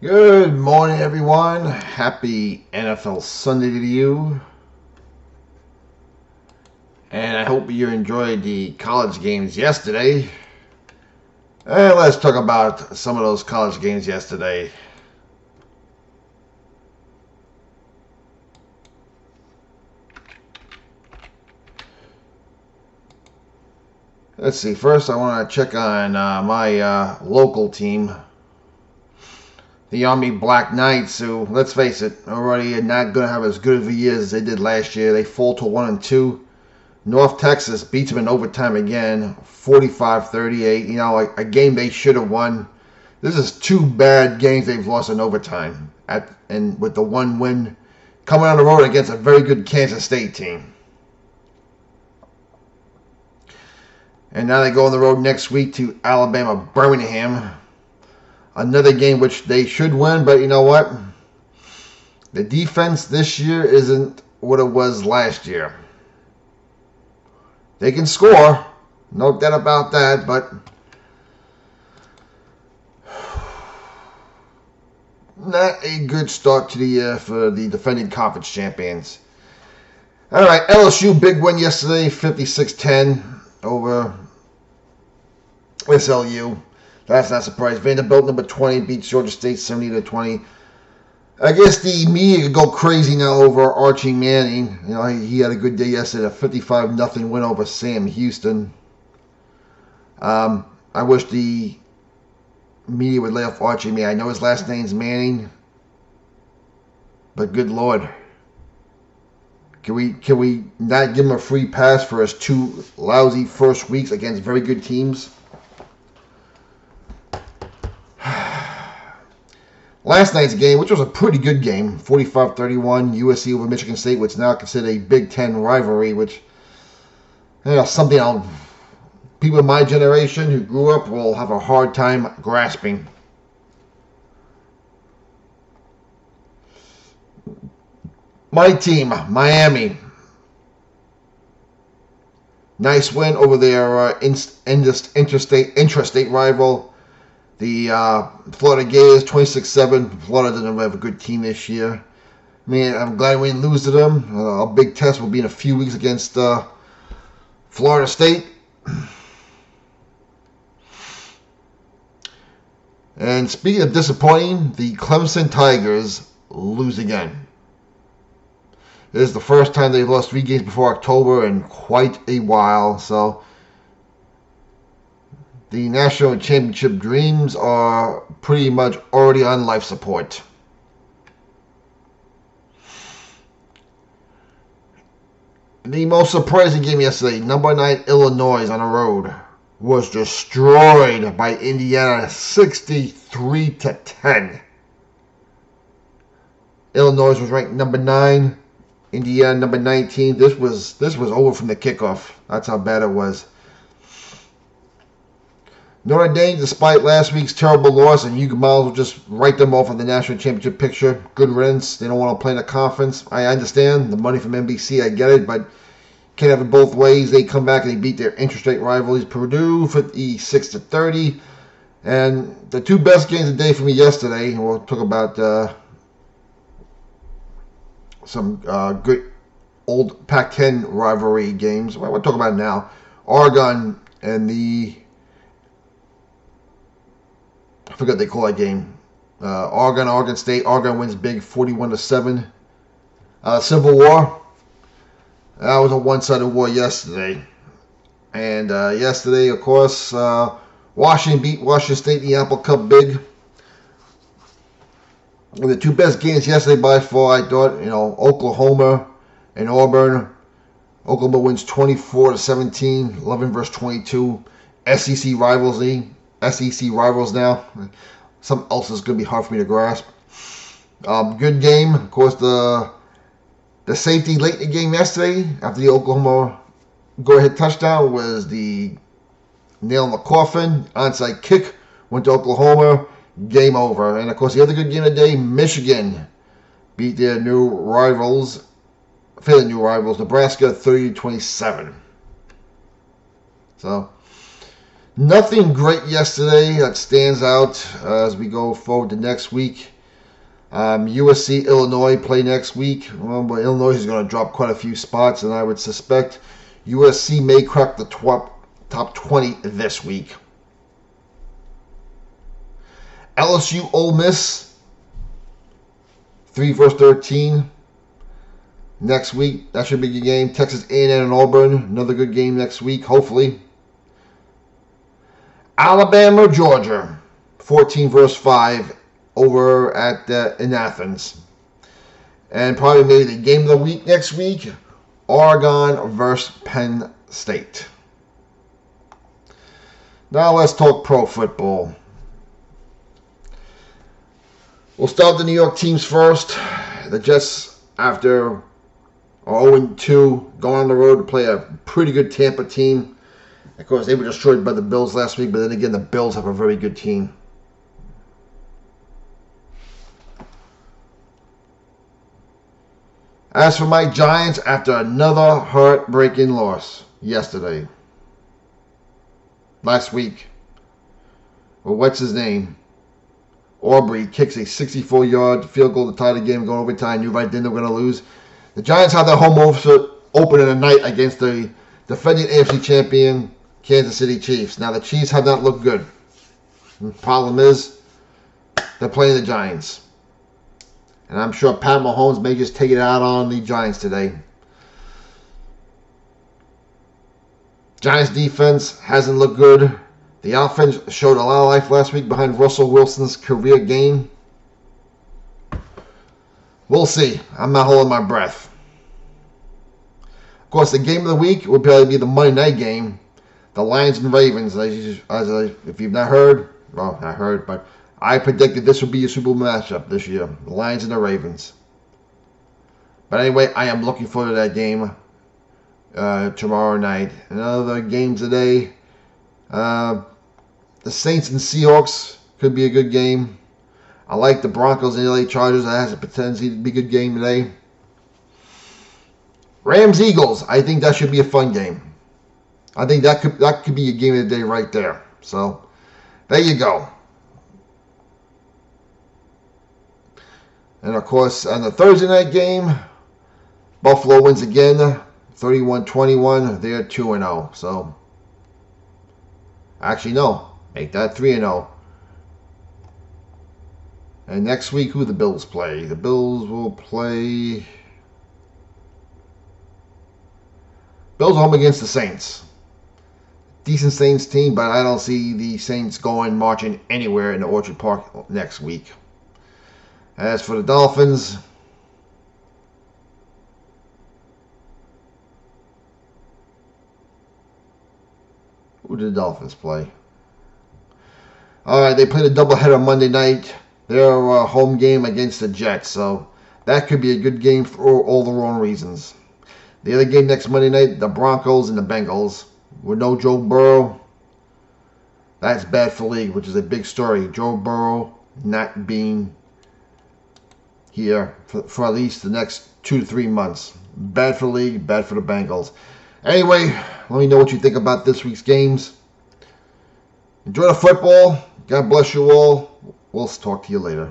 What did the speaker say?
Good morning, everyone. Happy NFL Sunday to you. And I hope you enjoyed the college games yesterday. And let's talk about some of those college games yesterday. Let's see. First, I want to check on my local team, the Army Black Knights, who, let's face it, already are not going to have as good of a year as they did last year. They fall to 1-2. North Texas beats them in overtime again, 45-38. You know, a game they should have won. This is two bad games they've lost in overtime, and with the one win coming on the road against a very good Kansas State team. And now they go on the road next week to Alabama Birmingham. Another game which they should win, but you know what? The defense this year isn't what it was last year. They can score, no doubt about that, but not a good start to the year for the defending conference champions. All right, LSU, big win yesterday, 56-10 over SLU. That's not surprising. Vanderbilt, number 20, beats Georgia State 70-20. I guess the media could go crazy now over Archie Manning. You know, he had a good day yesterday, a 55-0 win over Sam Houston. I wish the media would lay off Archie Manning. I know his last name's Manning, but good Lord. Can we not give him a free pass for his two lousy first weeks against very good teams? Last night's game, which was a pretty good game, 45-31, USC over Michigan State, which is now considered a Big Ten rivalry, which, you know, something people in my generation who grew up will have a hard time grasping. My team, Miami. Nice win over their intrastate rival, the Florida Gators, 26-7. Florida doesn't have a good team this year. Man, I'm glad we didn't lose to them. Our big test will be in a few weeks against Florida State. And speaking of disappointing, the Clemson Tigers lose again. It is the first time they've lost 3 games before October in quite a while, so the national championship dreams are pretty much already on life support. The most surprising game yesterday, number 9 Illinois on the road, was destroyed by Indiana 63-10. Illinois was ranked number 9, Indiana number 19. This was over from the kickoff. That's how bad it was. Notre Dame, despite last week's terrible loss, and you might as well just write them off on the national championship picture. Good riddance. They don't want to play in the conference. I understand the money from NBC. I get it, but can't have it both ways. They come back and they beat their interstate rivals, Purdue, 56-30. And the two best games of the day for me yesterday, and we'll talk about some good old Pac-10 rivalry games. We'll talk about it now. Oregon and I forgot they call that game. Oregon State. Oregon wins big, 41-7. Civil War. That was a one-sided war yesterday. And yesterday, of course, Washington beat Washington State in the Apple Cup big. And the two best games yesterday by far, I thought, Oklahoma and Auburn. Oklahoma wins 24-17, 11 versus 22. SEC rivals now. Something else is going to be hard for me to grasp. Good game. Of course, the safety late in the game yesterday after the Oklahoma go-ahead touchdown was the nail in the coffin. Onside kick went to Oklahoma. Game over. And, of course, the other good game of the day, Michigan beat their fairly new rivals, Nebraska, 30-27. So, nothing great yesterday that stands out as we go forward to next week. USC, Illinois play next week. Well, but Illinois is going to drop quite a few spots, and I would suspect USC may crack the top 20 this week. LSU, Ole Miss, 3 versus 13 next week. That should be a good game. Texas A&M and Auburn, another good game next week, hopefully. Alabama, Georgia, 14 versus 5 over at in Athens. And probably maybe the game of the week next week, Oregon versus Penn State. Now let's talk pro football. We'll start the New York teams first. The Jets, after 0-2, going on the road to play a pretty good Tampa team. Of course, they were destroyed by the Bills last week, but then again, the Bills have a very good team. As for my Giants, after another heartbreaking loss last week, well, what's his name? Aubrey kicks a 64-yard field goal to tie the game, going overtime. Knew right then they were going to lose. The Giants have their home opener tonight against the defending AFC champion Kansas City Chiefs. Now, the Chiefs have not looked good. The problem is, they're playing the Giants. And I'm sure Pat Mahomes may just take it out on the Giants today. Giants defense hasn't looked good. The offense showed a lot of life last week behind Russell Wilson's career game. We'll see. I'm not holding my breath. Of course, the game of the week will probably be the Monday night game. The Lions and Ravens. If you've not heard, well, not heard, but I predicted this would be a Super Bowl matchup this year. The Lions and the Ravens. But anyway, I am looking forward to that game tomorrow night. Another game today. The Saints and Seahawks could be a good game. I like the Broncos and LA Chargers. That has a potential to be a good game today. Rams Eagles. I think that should be a fun game. I think that could be a game of the day right there. So there you go. And of course, on the Thursday night game, Buffalo wins again, 31-21. They're 2-0. So actually, no, make that 3-0. And next week, who the Bills play? The Bills will play. Bills are home against the Saints. Decent Saints team, but I don't see the Saints marching anywhere in the Orchard Park next week. As for the Dolphins, who did the Dolphins play? All right, they played a doubleheader Monday night. Their home game against the Jets, so that could be a good game for all the wrong reasons. The other game next Monday night, the Broncos and the Bengals. With no Joe Burrow, that's bad for the league, which is a big story. Joe Burrow not being here for at least the next 2 to 3 months. Bad for the league, bad for the Bengals. Anyway, let me know what you think about this week's games. Enjoy the football. God bless you all. We'll talk to you later.